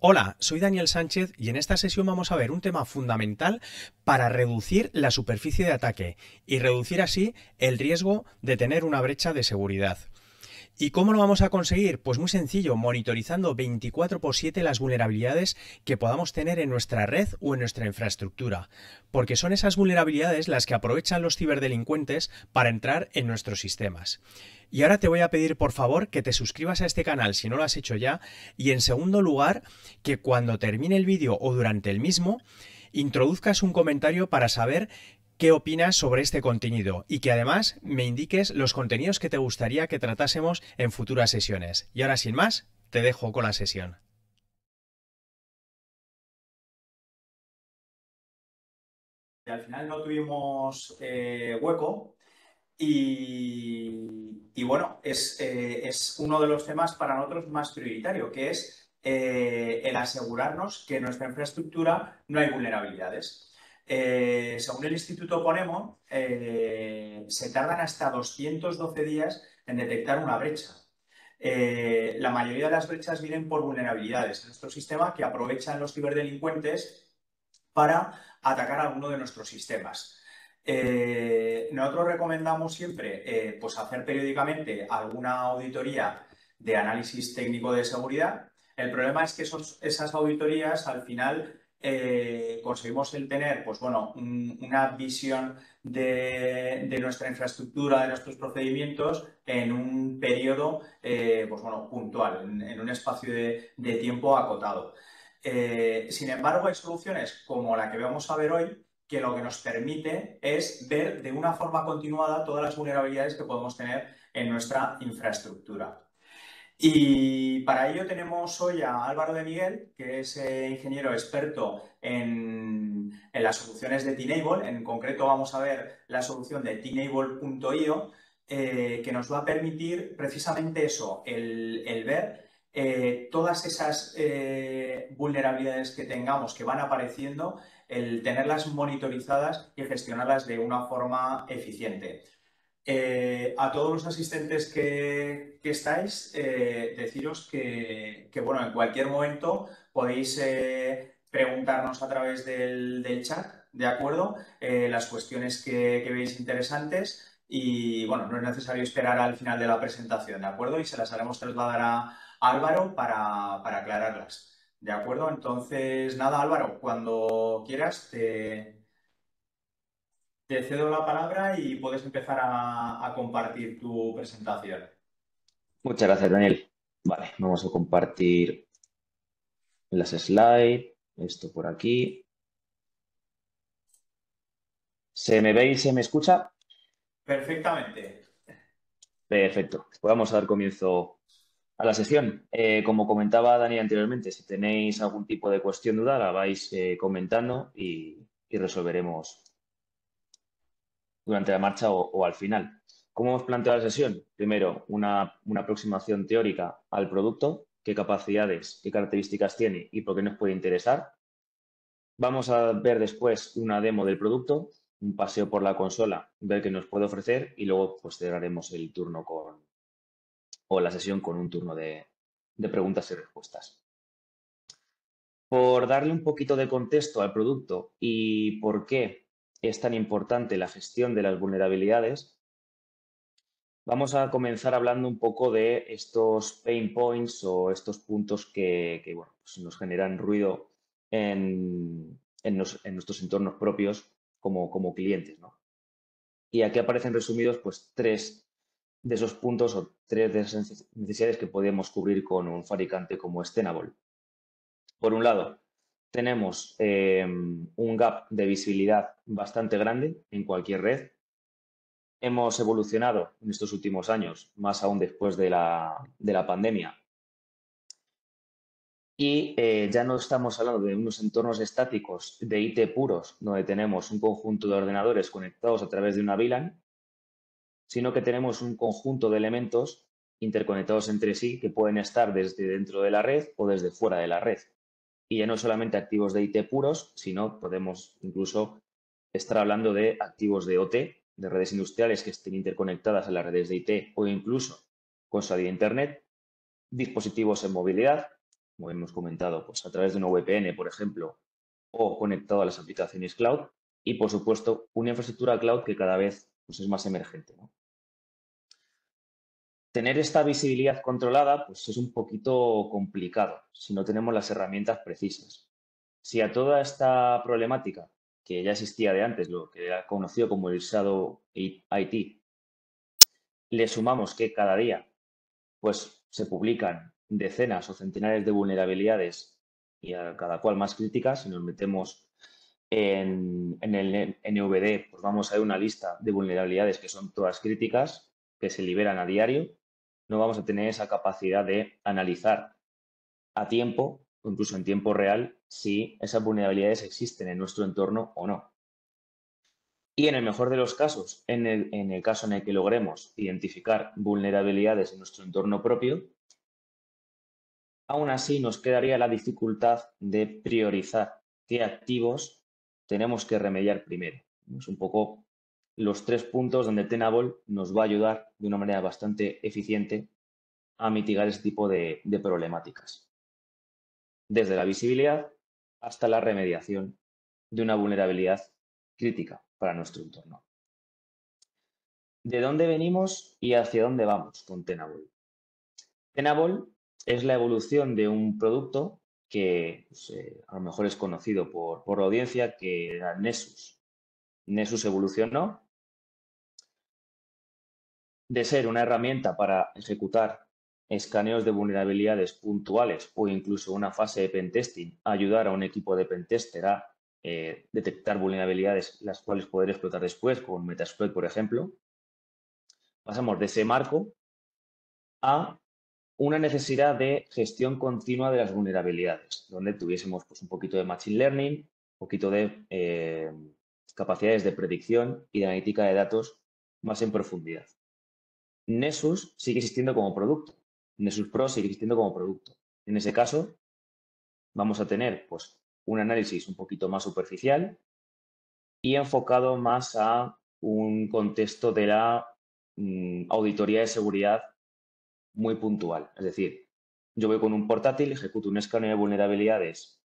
Hola, soy Daniel Sánchez y en esta sesión vamos a ver un tema fundamental para reducir la superficie de ataque y reducir así el riesgo de tener una brecha de seguridad. ¿Y cómo lo vamos a conseguir? Pues muy sencillo, monitorizando 24/7 las vulnerabilidades que podamos tener en nuestra red o en nuestra infraestructura, porque son esas vulnerabilidades las que aprovechan los ciberdelincuentes para entrar en nuestros sistemas. Y ahora te voy a pedir por favor que te suscribas a este canal si no lo has hecho ya, y en segundo lugar, que cuando termine el vídeo o durante el mismo, introduzcas un comentario para saber qué opinas sobre este contenido y que además me indiques los contenidos que te gustaría que tratásemos en futuras sesiones. Y ahora sin más, te dejo con la sesión. Al final no tuvimos hueco y bueno, es uno de los temas para nosotros más prioritario, que es el asegurarnos que en nuestra infraestructura no hay vulnerabilidades. Según el Instituto Ponemo, se tardan hasta 212 días en detectar una brecha. La mayoría de las brechas vienen por vulnerabilidades en nuestro sistema que aprovechan los ciberdelincuentes para atacar alguno de nuestros sistemas. Nosotros recomendamos siempre pues hacer periódicamente alguna auditoría de análisis técnico de seguridad. El problema es que esas auditorías al final conseguimos el tener pues, bueno, una visión de nuestra infraestructura, de nuestros procedimientos en un periodo pues, bueno, puntual, en un espacio de tiempo acotado. Sin embargo, hay soluciones como la que vamos a ver hoy que lo que nos permite es ver de una forma continuada todas las vulnerabilidades que podemos tener en nuestra infraestructura. Y para ello tenemos hoy a Álvaro de Miguel, que es ingeniero experto en las soluciones de Tenable. En concreto vamos a ver la solución de Tenable.io, que nos va a permitir precisamente eso, el ver todas esas vulnerabilidades que tengamos que van apareciendo, el tenerlas monitorizadas y gestionarlas de una forma eficiente. A todos los asistentes que estáis, deciros bueno, en cualquier momento podéis preguntarnos a través del chat, ¿de acuerdo? Las cuestiones que veis interesantes y, bueno, no es necesario esperar al final de la presentación, ¿de acuerdo? Y se las haremos trasladar a Álvaro para aclararlas, ¿de acuerdo? Entonces, nada, Álvaro, cuando quieras te cedo la palabra y puedes empezar a compartir tu presentación. Muchas gracias, Daniel. Vale, vamos a compartir las slides. Esto por aquí. ¿Se me ve y se me escucha? Perfectamente. Perfecto. Pues vamos a dar comienzo a la sesión. Como comentaba Daniel anteriormente, si tenéis algún tipo de cuestión, duda, la vais comentando y resolveremos durante la marcha o al final. ¿Cómo hemos planteado la sesión? Primero, una aproximación teórica al producto, qué capacidades, qué características tiene y por qué nos puede interesar. Vamos a ver después una demo del producto, un paseo por la consola, ver qué nos puede ofrecer y luego pues cerraremos el turno o la sesión con un turno de preguntas y respuestas. Por darle un poquito de contexto al producto y por qué es tan importante la gestión de las vulnerabilidades, vamos a comenzar hablando un poco de estos pain points o estos puntos que bueno, pues nos generan ruido en nuestros entornos propios como clientes, ¿no? Y aquí aparecen resumidos pues tres de esos puntos o tres de esas necesidades que podemos cubrir con un fabricante como Tenable. Por un lado, tenemos un gap de visibilidad bastante grande en cualquier red. Hemos evolucionado en estos últimos años, más aún después de la pandemia, y ya no estamos hablando de unos entornos estáticos de IT puros, donde tenemos un conjunto de ordenadores conectados a través de una VLAN, sino que tenemos un conjunto de elementos interconectados entre sí que pueden estar desde dentro de la red o desde fuera de la red. Y ya no solamente activos de IT puros, sino podemos incluso estar hablando de activos de OT, de redes industriales que estén interconectadas a las redes de IT o incluso con salida a Internet, dispositivos en movilidad como hemos comentado, pues a través de una VPN, por ejemplo, o conectado a las aplicaciones cloud. Y, por supuesto, una infraestructura cloud que cada vez pues, es más emergente, ¿no? Tener esta visibilidad controlada pues, es un poquito complicado si no tenemos las herramientas precisas. Si a toda esta problemática que ya existía de antes, lo que era conocido como el Shadow IT, le sumamos que cada día pues, se publican decenas o centenares de vulnerabilidades y a cada cual más críticas, si nos metemos en el NVD, pues vamos a ver una lista de vulnerabilidades que son todas críticas, que se liberan a diario. No vamos a tener esa capacidad de analizar a tiempo, o incluso en tiempo real, si esas vulnerabilidades existen en nuestro entorno o no. Y en el mejor de los casos, en el caso en el que logremos identificar vulnerabilidades en nuestro entorno propio, aún así nos quedaría la dificultad de priorizar qué activos tenemos que remediar primero. Es un poco los 3 puntos donde Tenable nos va a ayudar de una manera bastante eficiente a mitigar este tipo de problemáticas. Desde la visibilidad hasta la remediación de una vulnerabilidad crítica para nuestro entorno. ¿De dónde venimos y hacia dónde vamos con Tenable? Tenable es la evolución de un producto que pues, a lo mejor es conocido por la audiencia, que era Nessus. Nessus evolucionó de ser una herramienta para ejecutar escaneos de vulnerabilidades puntuales o incluso una fase de pentesting, ayudar a un equipo de pentester a detectar vulnerabilidades las cuales poder explotar después, con Metasploit, por ejemplo. Pasamos de ese marco a una necesidad de gestión continua de las vulnerabilidades, donde tuviésemos pues, un poquito de Machine Learning, un poquito de capacidades de predicción y de analítica de datos más en profundidad. Nessus sigue existiendo como producto. Nessus Pro sigue existiendo como producto. En ese caso, vamos a tener pues, un análisis un poquito más superficial y enfocado más a un contexto de la auditoría de seguridad muy puntual. Es decir, yo voy con un portátil, ejecuto un escaneo de vulnerabilidades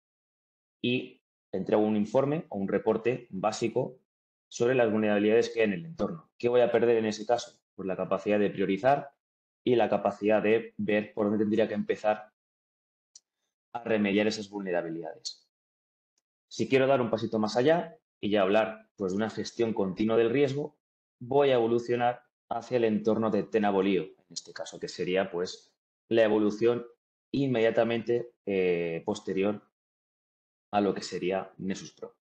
y entrego un informe o un reporte básico sobre las vulnerabilidades que hay en el entorno. ¿Qué voy a perder en ese caso? Pues la capacidad de priorizar y la capacidad de ver por dónde tendría que empezar a remediar esas vulnerabilidades. Si quiero dar un pasito más allá y ya hablar pues, de una gestión continua del riesgo, voy a evolucionar hacia el entorno de Tenable.io, en este caso, que sería pues, la evolución inmediatamente posterior a lo que sería Nessus Pro.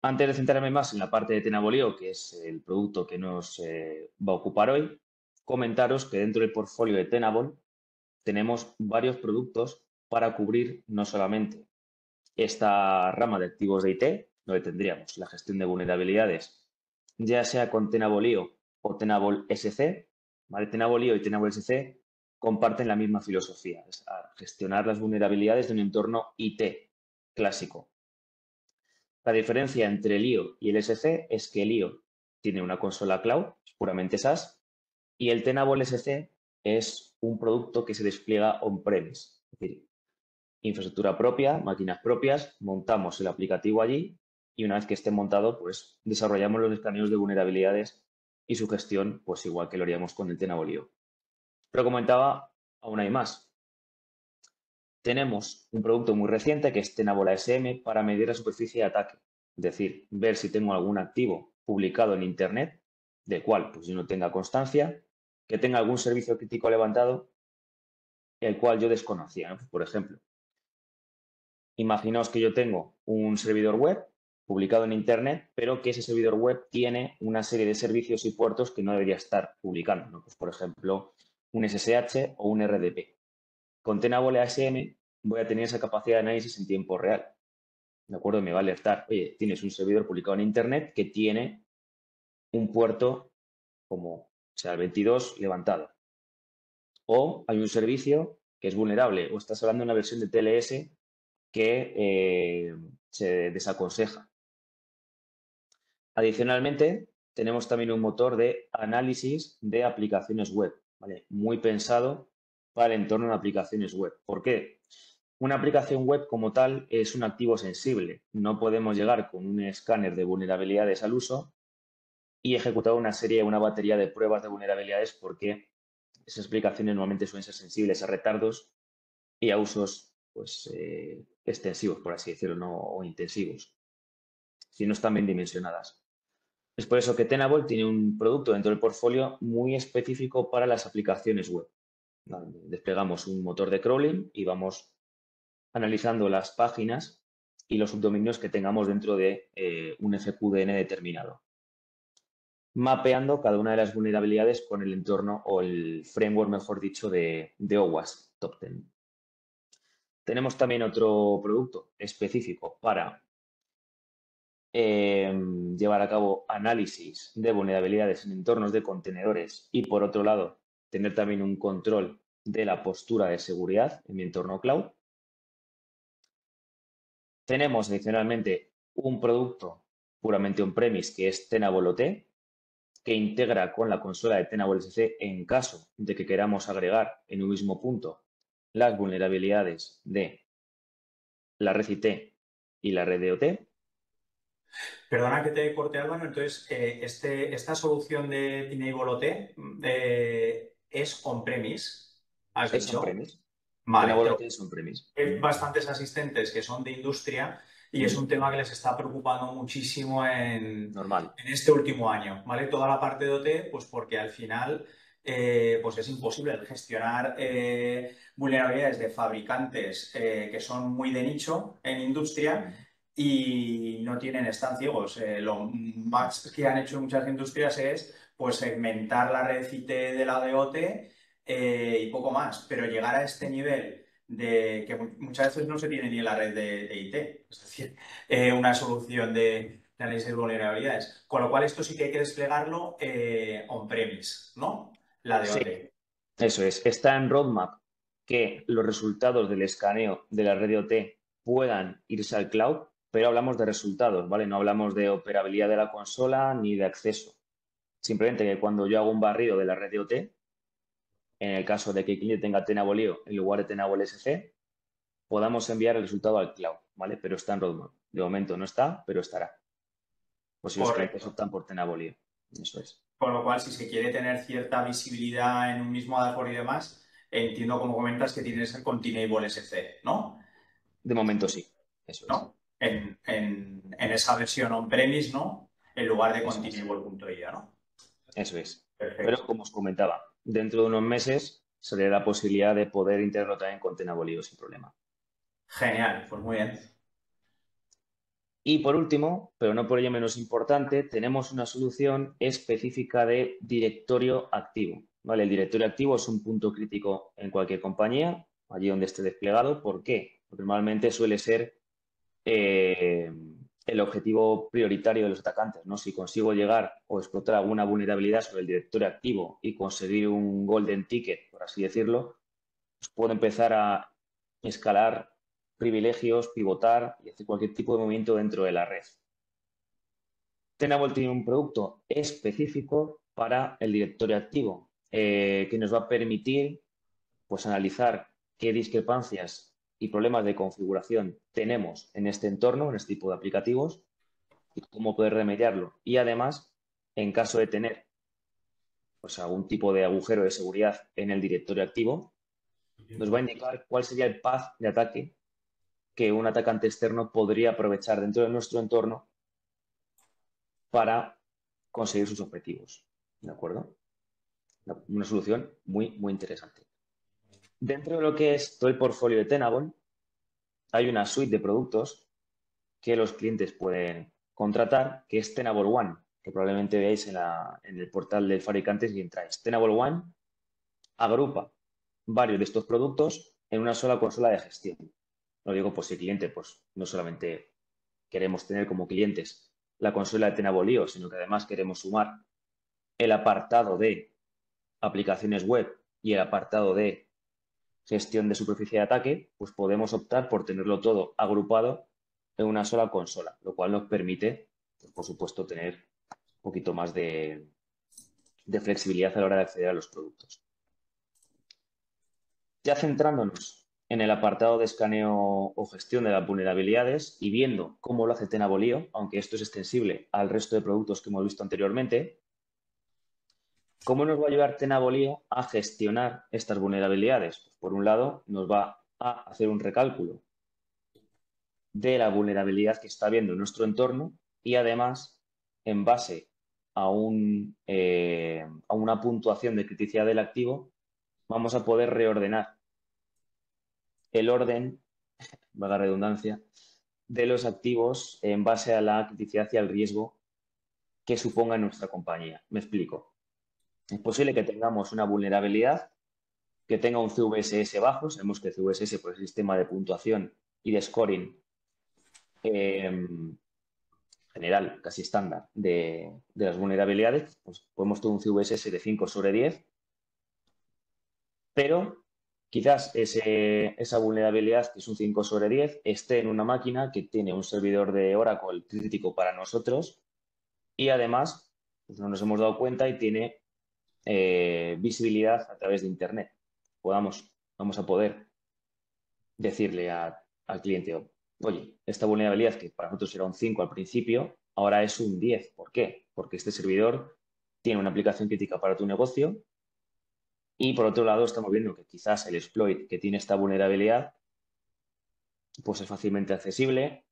Antes de centrarme más en la parte de Tenable.io, que es el producto que nos va a ocupar hoy, comentaros que dentro del portfolio de Tenable tenemos varios productos para cubrir no solamente esta rama de activos de IT, donde tendríamos la gestión de vulnerabilidades, ya sea con Tenable.io o Tenable SC. ¿Vale? Tenable.io y Tenable SC comparten la misma filosofía, es gestionar las vulnerabilidades de un entorno IT clásico. La diferencia entre el IO y el SC es que el IO tiene una consola cloud, es puramente SaaS, y el Tenable SC es un producto que se despliega on-premise, es decir, infraestructura propia, máquinas propias, montamos el aplicativo allí y una vez que esté montado, pues desarrollamos los escaneos de vulnerabilidades y su gestión, pues igual que lo haríamos con el Tenable.io. Pero comentaba, aún hay más. Tenemos un producto muy reciente que es Tenable ASM para medir la superficie de ataque, es decir, ver si tengo algún activo publicado en Internet, del cual pues yo no tenga constancia, que tenga algún servicio crítico levantado, el cual yo desconocía, ¿no? Por ejemplo, imaginaos que yo tengo un servidor web publicado en Internet, pero que ese servidor web tiene una serie de servicios y puertos que no debería estar publicando, ¿no? Pues, por ejemplo, un SSH o un RDP. Con Tenable ASM voy a tener esa capacidad de análisis en tiempo real. ¿De acuerdo? Me va a alertar, oye, tienes un servidor publicado en Internet que tiene un puerto como sea el 22 levantado. O hay un servicio que es vulnerable o estás hablando de una versión de TLS que se desaconseja. Adicionalmente, tenemos también un motor de análisis de aplicaciones web, ¿vale? Muy pensado para el entorno de aplicaciones web. ¿Por qué? Una aplicación web como tal es un activo sensible. No podemos llegar con un escáner de vulnerabilidades al uso y ejecutar una batería de pruebas de vulnerabilidades porque esas aplicaciones normalmente suelen ser sensibles a retardos y a usos pues, extensivos, por así decirlo, ¿no? O intensivos, si no están bien dimensionadas. Es por eso que Tenable tiene un producto dentro del portfolio muy específico para las aplicaciones web. Desplegamos un motor de crawling y vamos analizando las páginas y los subdominios que tengamos dentro de un FQDN determinado, mapeando cada una de las vulnerabilidades con el entorno o el framework, mejor dicho, de OWASP Top 10. Tenemos también otro producto específico para llevar a cabo análisis de vulnerabilidades en entornos de contenedores y, por otro lado, tener también un control de la postura de seguridad en mi entorno cloud. Tenemos adicionalmente un producto puramente on-premise que es Tenable OT, que integra con la consola de Tenable SC en caso de que queramos agregar en un mismo punto las vulnerabilidades de la red IT y la red de OT. Perdona que te corte, Álvaro. Entonces, esta solución de Tenable OT es on-premise, has Es dicho. on-premise. Vale, Tenable OT es on-premise. hay bastantes asistentes que son de industria y es un tema que les está preocupando muchísimo Normal. en este último año, ¿vale? Toda la parte de OT, pues porque al final pues es imposible el gestionar vulnerabilidades de fabricantes que son muy de nicho en industria y no tienen, están ciegos. Lo más que han hecho muchas industrias es pues segmentar la red IT de la de OT y poco más, pero llegar a este nivel de que muchas veces no se tiene ni en la red de IT, es decir, una solución de análisis de vulnerabilidades. Con lo cual, esto sí que hay que desplegarlo on-premise, ¿no? La de Sí, OT. eso es. Está en roadmap que los resultados del escaneo de la red de OT puedan irse al cloud, pero hablamos de resultados, ¿vale? No hablamos de operabilidad de la consola ni de acceso. Simplemente que cuando yo hago un barrido de la red de OT, en el caso de que el cliente tenga Tenable IO en lugar de Tenable SC, podamos enviar el resultado al cloud, ¿vale? Pero está en roadmap. De momento no está, pero estará. Pues si los clientes Correcto. optan por Tenable IO. Eso es. Con lo cual, si se quiere tener cierta visibilidad en un mismo dashboard y demás, entiendo, como comentas, que tiene que ser con Tenable SC, ¿no? De momento sí. Eso es. ¿No? En esa versión on-premise, ¿no? En lugar de con Eso es. Tenable.ia, ¿no? Eso es. Pero Perfecto. como os comentaba, dentro de unos meses saldrá la posibilidad de poder integrarlo también con Tenable IO sin problema. Genial, pues muy bien. Y por último, pero no por ello menos importante, tenemos una solución específica de directorio activo. ¿Vale? El directorio activo es un punto crítico en cualquier compañía, allí donde esté desplegado. ¿Por qué? Porque normalmente suele ser eh, el objetivo prioritario de los atacantes, ¿no? Si consigo llegar o explotar alguna vulnerabilidad sobre el directorio activo y conseguir un golden ticket, por así decirlo, pues puedo empezar a escalar privilegios, pivotar y hacer cualquier tipo de movimiento dentro de la red. Tenable tiene un producto específico para el directorio activo que nos va a permitir pues, analizar qué discrepancias y problemas de configuración tenemos en este entorno, en este tipo de aplicativos, y cómo poder remediarlo. Y además, en caso de tener pues, algún tipo de agujero de seguridad en el directorio activo, nos va a indicar cuál sería el path de ataque que un atacante externo podría aprovechar dentro de nuestro entorno para conseguir sus objetivos. ¿De acuerdo? Una solución muy, muy interesante. Dentro de lo que es todo el portfolio de Tenable, hay una suite de productos que los clientes pueden contratar, que es Tenable One, que probablemente veáis en el portal del fabricante si entráis. Tenable One agrupa varios de estos productos en una sola consola de gestión. Lo digo por si el cliente, pues no solamente queremos tener como clientes la consola de Tenable IO, sino que además queremos sumar el apartado de aplicaciones web y el apartado de gestión de superficie de ataque, pues podemos optar por tenerlo todo agrupado en una sola consola, lo cual nos permite, pues, por supuesto, tener un poquito más de flexibilidad a la hora de acceder a los productos. Ya centrándonos en el apartado de escaneo o gestión de las vulnerabilidades y viendo cómo lo hace Tenable.io, aunque esto es extensible al resto de productos que hemos visto anteriormente, ¿cómo nos va a ayudar Tenable.io a gestionar estas vulnerabilidades? Pues por un lado, nos va a hacer un recálculo de la vulnerabilidad que está viendo en nuestro entorno y además, en base a una puntuación de criticidad del activo, vamos a poder reordenar el orden, valga la redundancia, de los activos en base a la criticidad y al riesgo que suponga en nuestra compañía. Me explico. Es posible que tengamos una vulnerabilidad que tenga un CVSS bajo. Sabemos que CVSS, por el sistema de puntuación y de scoring general, casi estándar, de las vulnerabilidades, pues podemos tener un CVSS de 5/10, pero quizás esa vulnerabilidad, que es un 5/10, esté en una máquina que tiene un servidor de Oracle crítico para nosotros y además pues no nos hemos dado cuenta y tiene visibilidad a través de Internet. Vamos a poder decirle al cliente, oye, esta vulnerabilidad que para nosotros era un 5 al principio, ahora es un 10. ¿Por qué? Porque este servidor tiene una aplicación crítica para tu negocio y por otro lado estamos viendo que quizás el exploit que tiene esta vulnerabilidad pues es fácilmente accesible.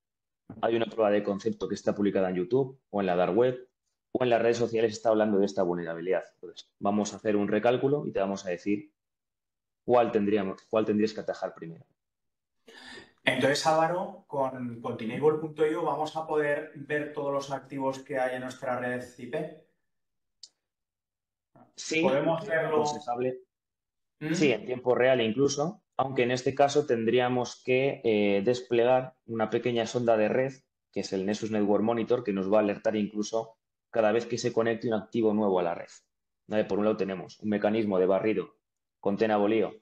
Hay una prueba de concepto que está publicada en YouTube o en la dark web o en las redes sociales está hablando de esta vulnerabilidad. Entonces, vamos a hacer un recálculo y te vamos a decir cuál tendrías que atajar primero. Entonces, Álvaro, con Tenable.io vamos a poder ver todos los activos que hay en nuestra red IP. Sí, Podemos es verlo. aconsejable. Sí, ¿Mm? en tiempo real incluso, aunque en este caso tendríamos que desplegar una pequeña sonda de red, que es el Nessus Network Monitor, que nos va a alertar incluso cada vez que se conecte un activo nuevo a la red. ¿Vale? Por un lado tenemos un mecanismo de barrido con Tenable.io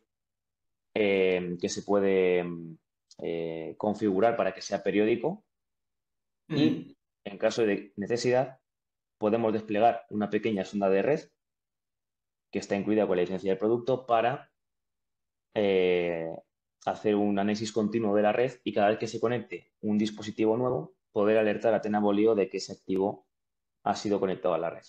que se puede configurar para que sea periódico ¿Mm? y en caso de necesidad podemos desplegar una pequeña sonda de red que está incluida con la licencia del producto para eh, hacer un análisis continuo de la red y cada vez que se conecte un dispositivo nuevo, poder alertar a Tenable.io de que ese activo ha sido conectado a la red.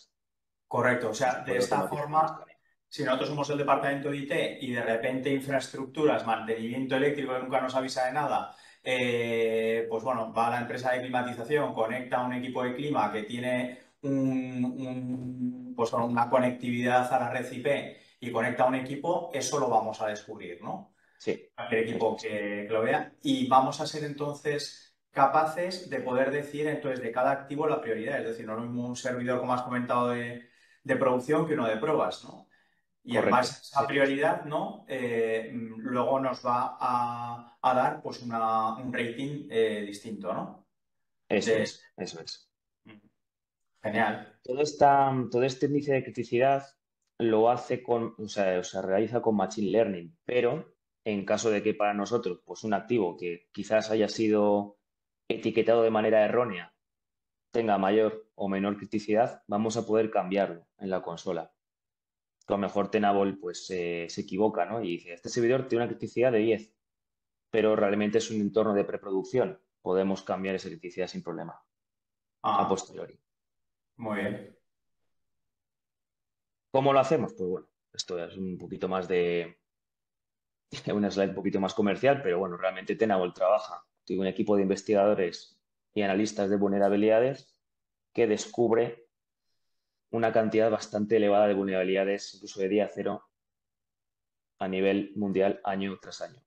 Correcto. O Y sea, se de puede esta automatizar el forma, escaneo. si nosotros somos el departamento de IT y de repente infraestructuras, mantenimiento eléctrico que nunca nos avisa de nada, pues bueno, va a la empresa de climatización, conecta un equipo de clima que tiene pues una conectividad a la red IP y conecta un equipo, eso lo vamos a descubrir, ¿no? Sí, Cualquier eso equipo es. que lo vea. Y vamos a ser entonces capaces de poder decir entonces de cada activo la prioridad. Es decir, no es lo mismo un servidor, como has comentado, de producción que uno de pruebas, ¿no? Y en base Correcto. a esa Eso es. prioridad, ¿no? Luego nos va a dar pues un rating distinto, ¿no? Eso De... es. Eso es. Genial. Todo este índice de criticidad lo hace o sea, se realiza con Machine Learning, pero en caso de que para nosotros, pues un activo que quizás haya sido etiquetado de manera errónea tenga mayor o menor criticidad, vamos a poder cambiarlo en la consola. Que a lo mejor Tenable pues se equivoca, ¿no? Y dice, este servidor tiene una criticidad de 10, pero realmente es un entorno de preproducción. Podemos cambiar esa criticidad sin problema, a Ah, posteriori. muy bien. ¿Cómo lo hacemos? Pues bueno, esto es un poquito más una slide un poquito más comercial, pero bueno, realmente Tenable trabaja. Tiene un equipo de investigadores y analistas de vulnerabilidades que descubre una cantidad bastante elevada de vulnerabilidades, incluso de día cero, a nivel mundial año tras año.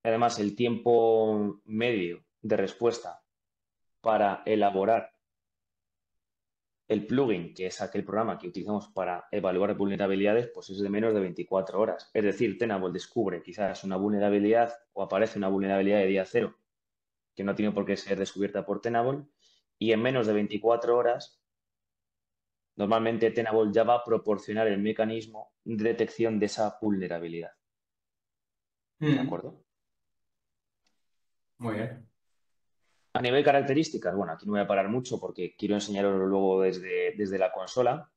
Además, el tiempo medio de respuesta para elaborar el plugin, que es aquel programa que utilizamos para evaluar vulnerabilidades, pues es de menos de 24 horas. Es decir, Tenable descubre quizás una vulnerabilidad o aparece una vulnerabilidad de día cero que no tiene por qué ser descubierta por Tenable y en menos de 24 horas normalmente Tenable ya va a proporcionar el mecanismo de detección de esa vulnerabilidad. ¿De Mm, acuerdo? muy bien. A nivel características, bueno, aquí no voy a parar mucho porque quiero enseñaroslo luego desde la consola.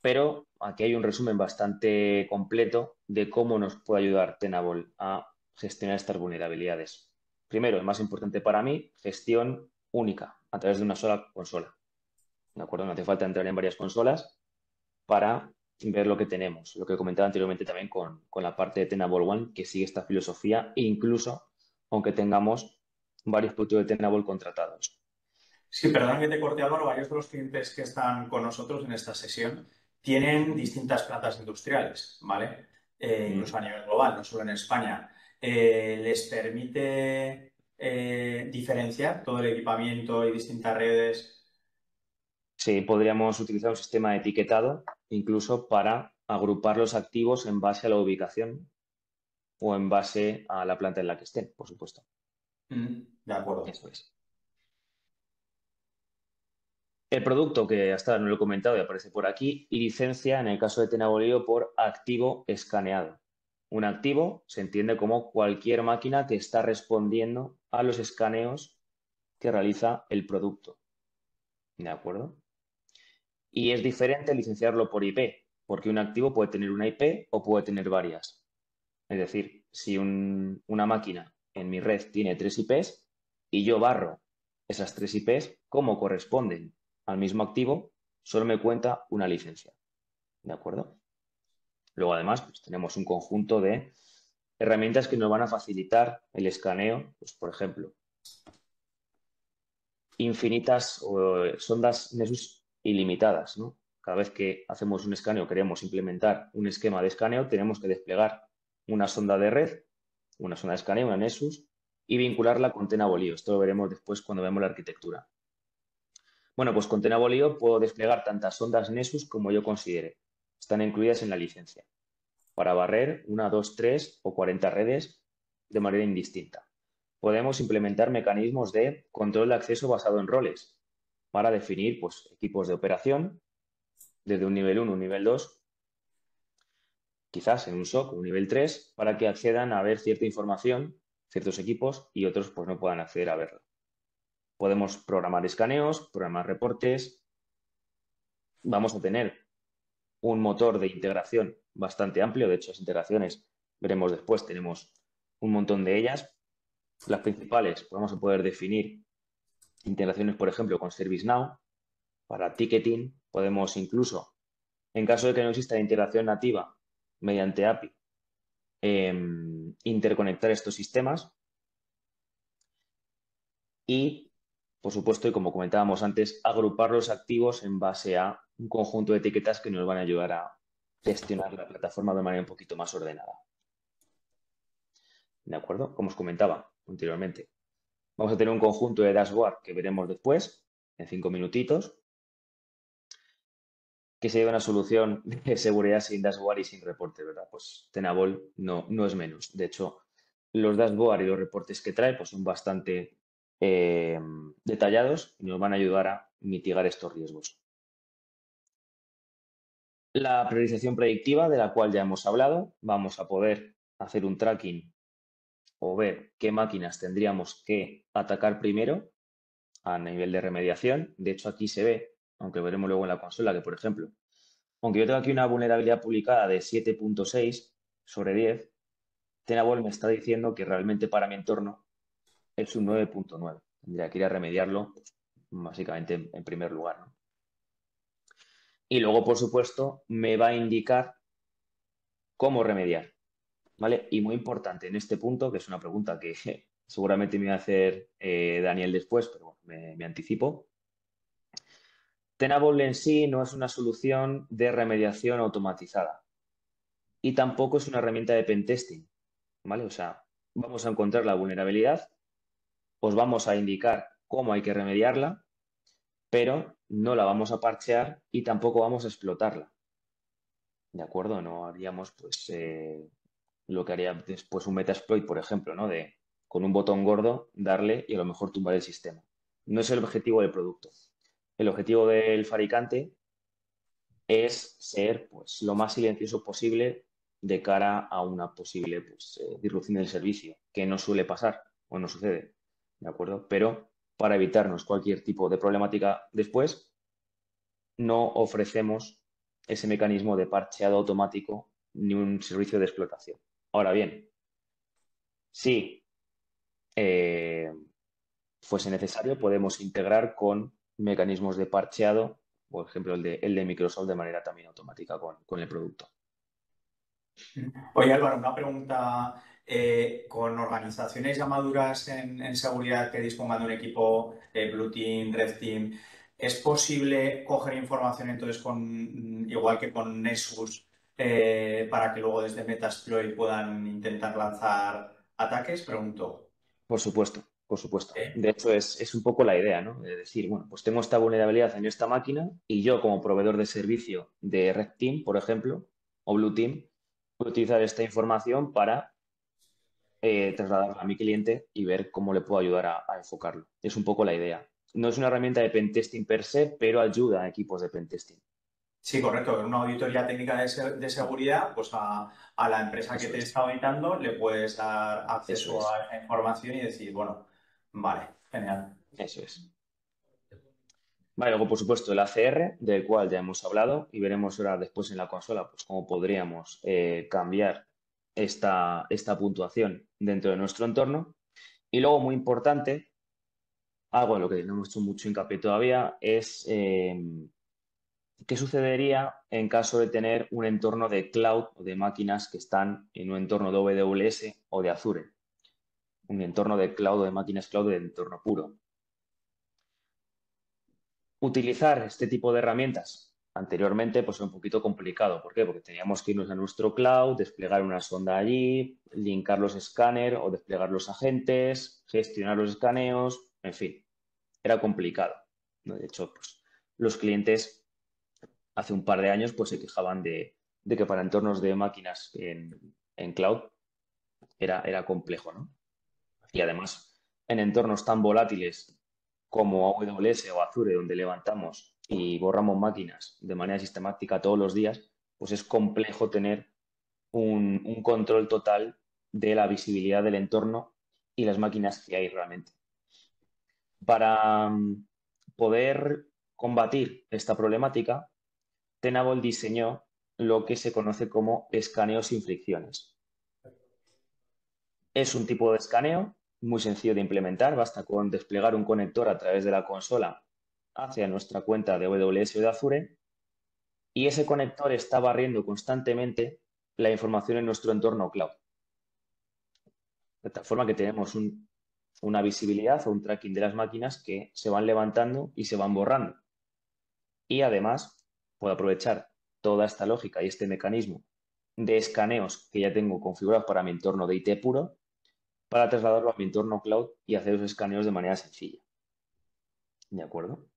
pero aquí hay un resumen bastante completo de cómo nos puede ayudar Tenable a gestionar estas vulnerabilidades. Primero, el más importante para mí, gestión única a través de una sola consola. ¿De acuerdo? No hace falta entrar en varias consolas para ver lo que tenemos. Lo que comentaba anteriormente también con la parte de Tenable One, que sigue esta filosofía, incluso aunque tengamos varios productos de Tenable contratados. Sí, perdón que te corte, Álvaro. Varios de los clientes que están con nosotros en esta sesión tienen distintas plantas industriales, ¿vale? Incluso a nivel global, no solo en España. Les permite diferenciar todo el equipamiento y distintas redes. Sí, podríamos utilizar un sistema de etiquetado incluso para agrupar los activos en base a la ubicación o en base a la planta en la que estén, por supuesto. De acuerdo. Eso es. El producto, que hasta ahora no lo he comentado y aparece por aquí, licencia en el caso de Tenable.io por activo escaneado. Un activo se entiende como cualquier máquina que está respondiendo a los escaneos que realiza el producto. ¿De acuerdo? Y es diferente licenciarlo por IP, porque un activo puede tener una IP o puede tener varias. Es decir, si una máquina en mi red tiene 3 IPs y yo barro esas 3 IPs, como corresponden al mismo activo, solo me cuenta una licencia. ¿De acuerdo? Luego, además, pues, tenemos un conjunto de herramientas que nos van a facilitar el escaneo, pues, por ejemplo, infinitas sondas Nessus ilimitadas, ¿no? Cada vez que hacemos un escaneo, queremos implementar un esquema de escaneo, tenemos que desplegar una sonda de red, una sonda de escaneo, una Nessus, y vincularla con Tenable.io. Esto lo veremos después cuando veamos la arquitectura. Bueno, pues con Tenable.io puedo desplegar tantas sondas Nessus como yo considere. Están incluidas en la licencia para barrer 1, 2, 3 o 40 redes de manera indistinta. Podemos implementar mecanismos de control de acceso basado en roles para definir pues, equipos de operación desde un nivel 1 a un nivel 2, quizás en un SOC, un nivel 3, para que accedan a ver cierta información, ciertos equipos y otros pues, no puedan acceder a verla. Podemos programar escaneos, programar reportes. Vamos a tener un motor de integración bastante amplio. De hecho, las integraciones, veremos después, tenemos un montón de ellas. Las principales, pues vamos a poder definir integraciones, por ejemplo, con ServiceNow. Para ticketing, podemos incluso, en caso de que no exista integración nativa mediante API, interconectar estos sistemas y, por supuesto, y como comentábamos antes, agrupar los activos en base a un conjunto de etiquetas que nos van a ayudar a gestionar la plataforma de manera un poquito más ordenada. ¿De acuerdo? Como os comentaba anteriormente. Vamos a tener un conjunto de dashboard que veremos después, en 5 minutitos, que sería una solución de seguridad sin dashboard y sin reporte, ¿verdad? Pues Tenable no es menos. De hecho, los dashboard y los reportes que trae pues son bastante detallados y nos van a ayudar a mitigar estos riesgos. La priorización predictiva, de la cual ya hemos hablado, vamos a poder hacer un tracking o ver qué máquinas tendríamos que atacar primero a nivel de remediación. De hecho, aquí se ve, aunque veremos luego en la consola, que por ejemplo, aunque yo tengo aquí una vulnerabilidad publicada de 7.6 sobre 10, Tenable me está diciendo que realmente para mi entorno es un 9.9. Tendría que ir a remediarlo, básicamente en primer lugar, ¿no? Y luego, por supuesto, me va a indicar cómo remediar, ¿vale? Y muy importante en este punto, que es una pregunta que seguramente me va a hacer Daniel después, pero bueno, me anticipo. Tenable en sí no es una solución de remediación automatizada y tampoco es una herramienta de pentesting, ¿vale? O sea, vamos a encontrar la vulnerabilidad, os vamos a indicar cómo hay que remediarla, pero no la vamos a parchear y tampoco vamos a explotarla, ¿de acuerdo? No haríamos, pues, lo que haría después un Metasploit, por ejemplo, ¿no? De con un botón gordo darle y a lo mejor tumbar el sistema. No es el objetivo del producto. El objetivo del fabricante es ser pues, lo más silencioso posible de cara a una posible pues, disrupción del servicio, que no suele pasar o no sucede, ¿de acuerdo? Pero para evitarnos cualquier tipo de problemática después, no ofrecemos ese mecanismo de parcheado automático ni un servicio de explotación. Ahora bien, si fuese necesario, podemos integrar con mecanismos de parcheado, por ejemplo, el de Microsoft de manera también automática con el producto. Oye, Álvaro, una pregunta. Con organizaciones ya maduras en seguridad que dispongan de un equipo Blue Team, Red Team, ¿es posible coger información entonces igual que con Nessus, para que luego desde Metasploit puedan intentar lanzar ataques? Pregunto. Por supuesto, por supuesto. ¿Eh? De hecho, es un poco la idea, ¿no? De decir, bueno, pues tengo esta vulnerabilidad en esta máquina y yo como proveedor de servicio de Red Team, por ejemplo, o Blue Team, puedo utilizar esta información para trasladarla a mi cliente y ver cómo le puedo ayudar a enfocarlo. Es un poco la idea. No es una herramienta de pentesting per se, pero ayuda a equipos de pentesting. Sí, correcto. En una auditoría técnica de seguridad, pues a la empresa que Eso te es, está auditando le puedes dar eso acceso es, a esa información y decir, bueno, vale, genial. eso es. Vale, luego, por supuesto, el ACR, del cual ya hemos hablado, y veremos ahora después en la consola, pues cómo podríamos cambiar esta puntuación dentro de nuestro entorno. Y luego, muy importante, algo en lo que no hemos hecho mucho hincapié todavía, es qué sucedería en caso de tener un entorno de cloud o de máquinas que están en un entorno de AWS o de Azure. Un entorno de cloud o de máquinas cloud de entorno puro. Utilizar este tipo de herramientas anteriormente pues era un poquito complicado. ¿Por qué? Porque teníamos que irnos a nuestro cloud, desplegar una sonda allí, linkar los escáneres o desplegar los agentes, gestionar los escaneos, en fin, era complicado, ¿no? De hecho, pues, los clientes hace un par de años pues se quejaban de que para entornos de máquinas en cloud era complejo, ¿no? Y además, en entornos tan volátiles como AWS o Azure, donde levantamos y borramos máquinas de manera sistemática todos los días, pues es complejo tener un control total de la visibilidad del entorno y las máquinas que hay realmente. Para poder combatir esta problemática, Tenable diseñó lo que se conoce como escaneo sin fricciones. Es un tipo de escaneo muy sencillo de implementar, basta con desplegar un conector a través de la consola hacia nuestra cuenta de AWS o de Azure y ese conector está barriendo constantemente la información en nuestro entorno cloud. De tal forma que tenemos una visibilidad o un tracking de las máquinas que se van levantando y se van borrando. Y además puedo aprovechar toda esta lógica y este mecanismo de escaneos que ya tengo configurados para mi entorno de IT puro para trasladarlo a mi entorno cloud y hacer los escaneos de manera sencilla. ¿De acuerdo?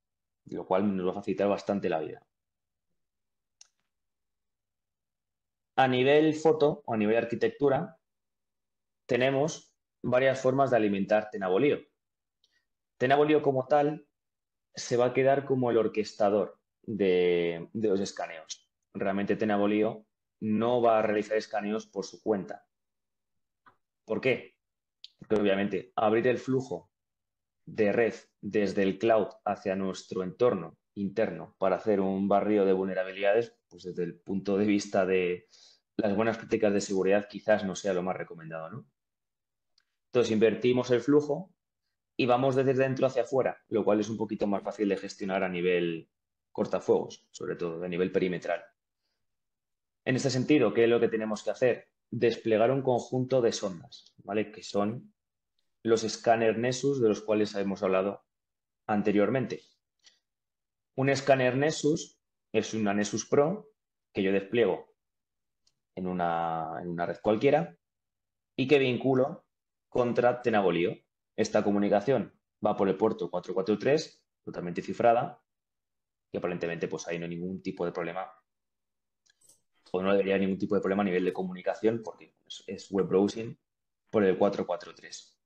Lo cual nos va a facilitar bastante la vida. A nivel foto o a nivel arquitectura, tenemos varias formas de alimentar Tenabolio. Tenabolio como tal se va a quedar como el orquestador de los escaneos. Realmente Tenabolio no va a realizar escaneos por su cuenta. ¿Por qué? Porque obviamente abrir el flujo de red desde el cloud hacia nuestro entorno interno para hacer un barrido de vulnerabilidades, pues desde el punto de vista de las buenas prácticas de seguridad quizás no sea lo más recomendado, ¿no? Entonces invertimos el flujo y vamos desde dentro hacia afuera, lo cual es un poquito más fácil de gestionar a nivel cortafuegos, sobre todo a nivel perimetral. En este sentido, ¿qué es lo que tenemos que hacer? Desplegar un conjunto de sondas, ¿vale? Que son los escáneres Nessus de los cuales hemos hablado anteriormente. Un escáner Nessus es una Nessus Pro que yo despliego en una red cualquiera y que vinculo contra Tenabolio. Esta comunicación va por el puerto 443, totalmente cifrada, y aparentemente pues ahí no hay ningún tipo de problema, o no debería haber ningún tipo de problema a nivel de comunicación porque es web browsing por el 443.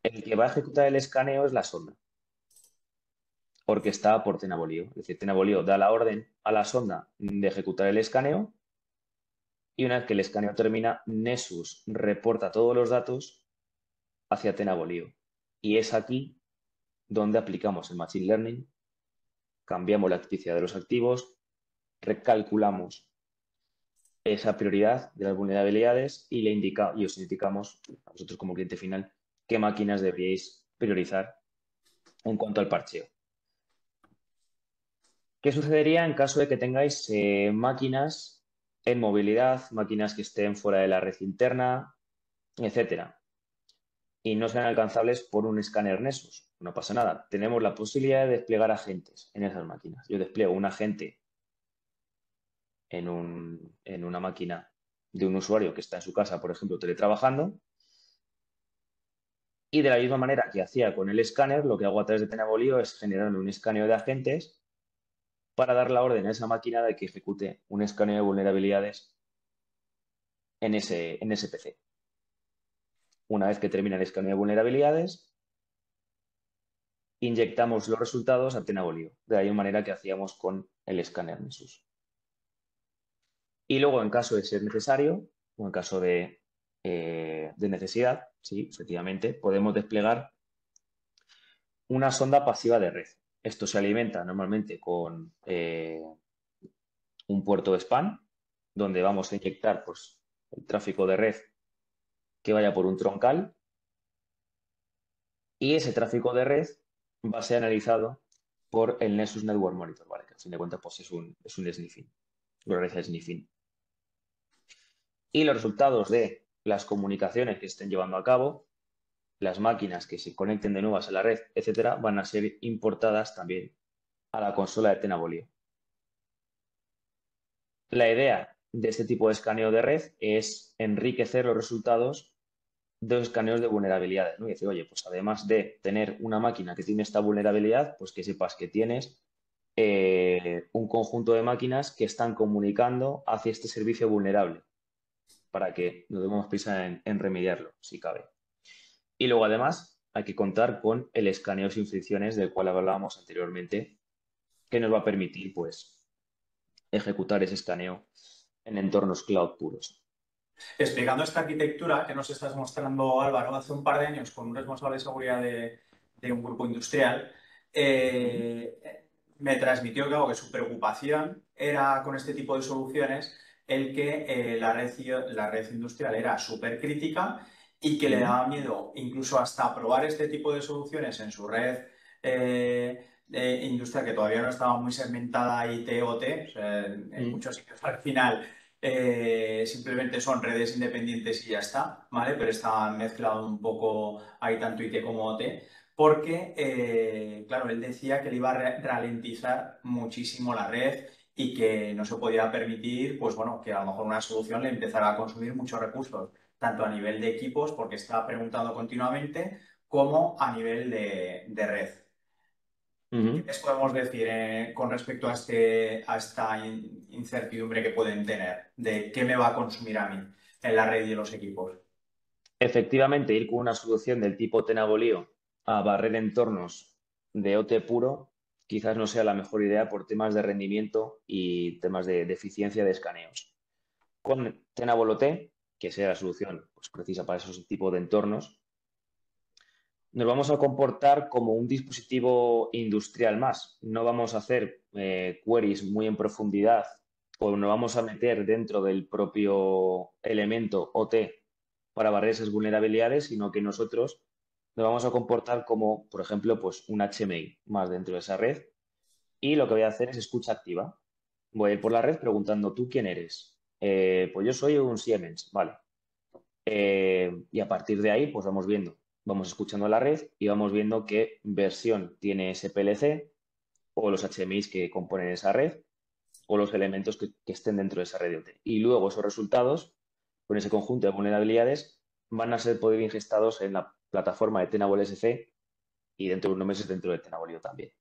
El que va a ejecutar el escaneo es la sonda, orquestada por Tenabolio. Es decir, Tenabolio da la orden a la sonda de ejecutar el escaneo y una vez que el escaneo termina, Nessus reporta todos los datos hacia Tenabolio. Y es aquí donde aplicamos el Machine Learning, cambiamos la tipicidad de los activos, recalculamos esa prioridad de las vulnerabilidades y y os indicamos a vosotros como cliente final qué máquinas deberíais priorizar en cuanto al parcheo. ¿Qué sucedería en caso de que tengáis máquinas en movilidad, máquinas que estén fuera de la red interna, etcétera, y no sean alcanzables por un escáner Nessus? No pasa nada. Tenemos la posibilidad de desplegar agentes en esas máquinas. Yo despliego un agente en una máquina de un usuario que está en su casa, por ejemplo, teletrabajando, y de la misma manera que hacía con el escáner, lo que hago a través de Tenavolio es generarme un escaneo de agentes para dar la orden a esa máquina de que ejecute un escaneo de vulnerabilidades en ese PC. Una vez que termina el escaneo de vulnerabilidades, inyectamos los resultados a Tenavolio, de la misma manera que hacíamos con el escáner Nessus. Y luego, en caso de ser necesario, o en caso de necesidad, sí, efectivamente, podemos desplegar una sonda pasiva de red. Esto se alimenta normalmente con un puerto de spam, donde vamos a inyectar pues, el tráfico de red que vaya por un troncal, y ese tráfico de red va a ser analizado por el Nessus Network Monitor, ¿vale? Que al fin de cuentas pues, es un sniffing, lo realiza sniffing. Y los resultados de las comunicaciones que estén llevando a cabo, las máquinas que se conecten de nuevas a la red, etcétera, van a ser importadas también a la consola de Tenavolio. La idea de este tipo de escaneo de red es enriquecer los resultados de los escaneos de vulnerabilidades, ¿no? Y decir, oye, pues además de tener una máquina que tiene esta vulnerabilidad, pues que sepas que tienes un conjunto de máquinas que están comunicando hacia este servicio vulnerable para que no demos prisa en remediarlo, si cabe. Y luego, además, hay que contar con el escaneo sin fricciones del cual hablábamos anteriormente, que nos va a permitir, pues, ejecutar ese escaneo en entornos cloud puros. Explicando esta arquitectura que nos estás mostrando, Álvaro, hace un par de años con un responsable de seguridad de un grupo industrial, me transmitió claro, que su preocupación era con este tipo de soluciones el que la red industrial era súper crítica y que le daba miedo incluso hasta probar este tipo de soluciones en su red industrial que todavía no estaba muy segmentada IT-OT, o sea, en muchos sitios al final simplemente son redes independientes y ya está, ¿vale? Pero está mezclado un poco, hay tanto IT como OT, porque, claro, él decía que le iba a ralentizar muchísimo la red y que no se podía permitir, pues bueno, que a lo mejor una solución le empezara a consumir muchos recursos, tanto a nivel de equipos, porque está preguntando continuamente, como a nivel de red. ¿Qué les podemos decir con respecto a, a esta incertidumbre que pueden tener de qué me va a consumir a mí en la red y en los equipos? Efectivamente, ir con una solución del tipo Tenavolio a barrer entornos de OT puro quizás no sea la mejor idea por temas de rendimiento y temas de eficiencia de escaneos. Con Tenable OT, que sea la solución pues, precisa para esos tipos de entornos, nos vamos a comportar como un dispositivo industrial más. No vamos a hacer queries muy en profundidad o nos vamos a meter dentro del propio elemento OT para barrer esas vulnerabilidades, sino que nosotros nos vamos a comportar como, por ejemplo, pues un HMI más dentro de esa red y lo que voy a hacer es escucha activa. Voy a ir por la red preguntando, ¿tú quién eres? Pues yo soy un Siemens, vale. Y a partir de ahí, pues vamos viendo, vamos escuchando la red y vamos viendo qué versión tiene ese PLC o los HMIs que componen esa red o los elementos que estén dentro de esa red de OT. Y luego esos resultados, con ese conjunto de vulnerabilidades, van a ser poder ingestados en la plataforma de Tenable SC y dentro de unos meses dentro de Tenable también.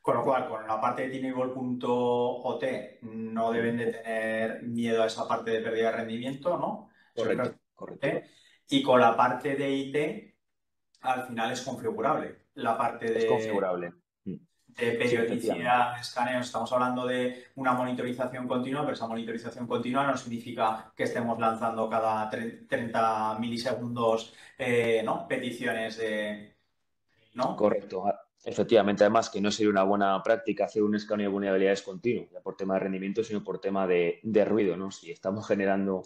Con lo cual, con la parte de Tinable.ot no deben de tener miedo a esa parte de pérdida de rendimiento, ¿no? Correcto, correcto. Y con la parte de IT, al final es configurable. La parte Es configurable. de Sí, efectivamente. periodicidad de escaneo, estamos hablando de una monitorización continua, pero esa monitorización continua no significa que estemos lanzando cada 30 milisegundos ¿no? peticiones de... ¿no? Correcto. Efectivamente, además que no sería una buena práctica hacer un escaneo de vulnerabilidades continuo, ya por tema de rendimiento, sino por tema de ruido, ¿no? Si estamos generando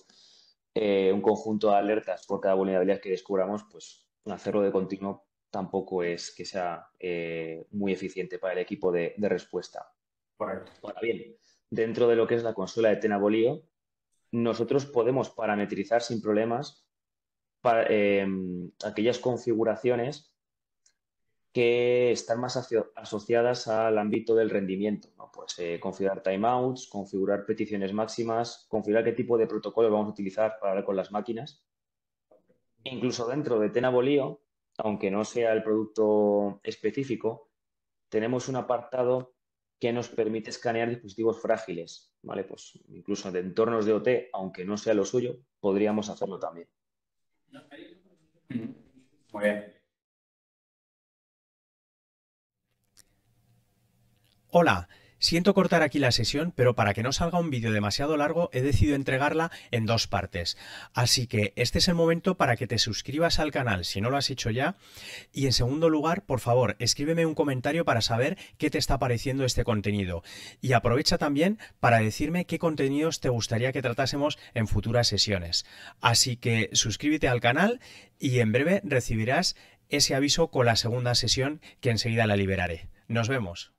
un conjunto de alertas por cada vulnerabilidad que descubramos, pues hacerlo de continuo tampoco es que sea muy eficiente para el equipo de respuesta. Correcto. Ahora bien, dentro de lo que es la consola de Tenable.io, nosotros podemos parametrizar sin problemas aquellas configuraciones que están más asociadas al ámbito del rendimiento, ¿no? Pues configurar timeouts, configurar peticiones máximas, configurar qué tipo de protocolo vamos a utilizar para hablar con las máquinas. Incluso dentro de Tenable.io, aunque no sea el producto específico, tenemos un apartado que nos permite escanear dispositivos frágiles, ¿vale? Pues incluso de entornos de OT, aunque no sea lo suyo, podríamos hacerlo también. Muy bien. Hola, siento cortar aquí la sesión, pero para que no salga un vídeo demasiado largo he decidido entregarla en 2 partes. Así que este es el momento para que te suscribas al canal si no lo has hecho ya. Y en segundo lugar, por favor, escríbeme un comentario para saber qué te está pareciendo este contenido. Y aprovecha también para decirme qué contenidos te gustaría que tratásemos en futuras sesiones. Así que suscríbete al canal y en breve recibirás ese aviso con la segunda sesión que enseguida la liberaré. Nos vemos.